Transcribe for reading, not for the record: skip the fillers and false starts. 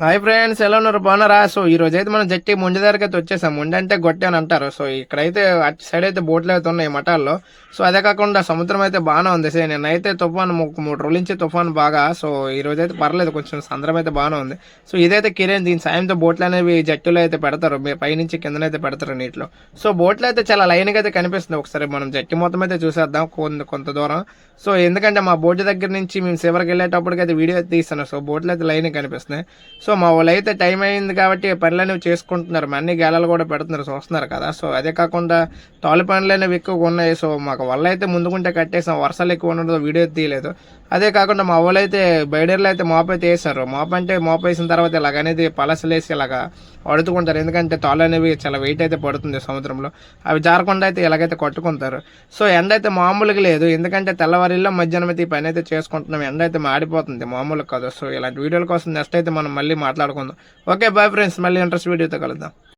Hi friends, ఎలా ఉన్నారు? బాగున్నారా? సో ఈ రోజు అయితే మనం జట్టి ముండి దగ్గరికి అయితే వచ్చేసాం. ముండి అంటే గొట్టె అని అంటారు. సో ఇక్కడైతే అటు సైడ్ అయితే బోట్లు అయితే ఉన్నాయి మఠాల్లో. సో అదే కాకుండా సముద్రం అయితే బాగానే ఉంది. సో నిన్నైతే తుఫాను 3 రోజుల నుంచి తుఫాను బాగా. సో ఈ రోజు అయితే పర్లేదు, కొంచెం సంద్రం అయితే బాగానే ఉంది. సో ఇదైతే కిరేన్, దీని సాయంతో బోట్లు అనేవి జట్టులో అయితే పెడతారు, పైనుంచి కిందనైతే పెడతారు నీటిలో. సో బోట్లు అయితే చాలా లైన్గా అయితే కనిపిస్తుంది. ఒకసారి మనం జట్టి మొత్తం అయితే చూసేద్దాం కొంత దూరం. సో ఎందుకంటే మా బోట్ దగ్గర నుంచి మేము చివరికి వెళ్ళేటప్పటికైతే వీడియో అయితే తీస్తాను. సో బోట్లు అయితే లైన్ కనిపిస్తున్నాయి. సో మా వాళ్ళు అయితే టైం అయింది కాబట్టి పనులు అనేవి చేసుకుంటున్నారు, అన్ని గేలాలు కూడా పెడుతున్నారు, చూస్తున్నారు కదా. సో అదే కాకుండా తాళ్ళు పనులు అనేవి ఎక్కువగా ఉన్నాయి. సో మాకు వల్ల అయితే ముందుకుంటే కట్టేసాం, వర్షాలు ఎక్కువ ఉండదు, వీడియో తీయలేదు. అదే కాకుండా మా వాళ్ళు అయితే బయడర్లు అయితే మోపు అయితే వేసారు. మోపు అంటే మోపు వేసిన తర్వాత ఇలాగ అనేది పలసలేసి ఇలాగా అడుతుకుంటారు, ఎందుకంటే తాళ్ళు అనేవి చాలా వెయిట్ అయితే పడుతుంది సముద్రంలో. అవి జారకుండా అయితే ఇలాగైతే కొట్టుకుంటారు. సో ఎండ అయితే మామూలుగా లేదు, ఎందుకంటే తెల్లవారిలో మధ్యాహ్నం అయితే ఈ పని అయితే చేసుకుంటున్నాం. ఎండ అయితే మాడిపోతుంది, మామూలుగా కాదు. సో ఇలాంటి వీడియోల కోసం నెక్స్ట్ అయితే మనం మళ్ళీ మాట్లాడుకుందాం. ఓకే, బాయ్ ఫ్రెండ్స్, మళ్ళీ ఇంట్రెస్ట్ వీడియోతో కలుద్దాం.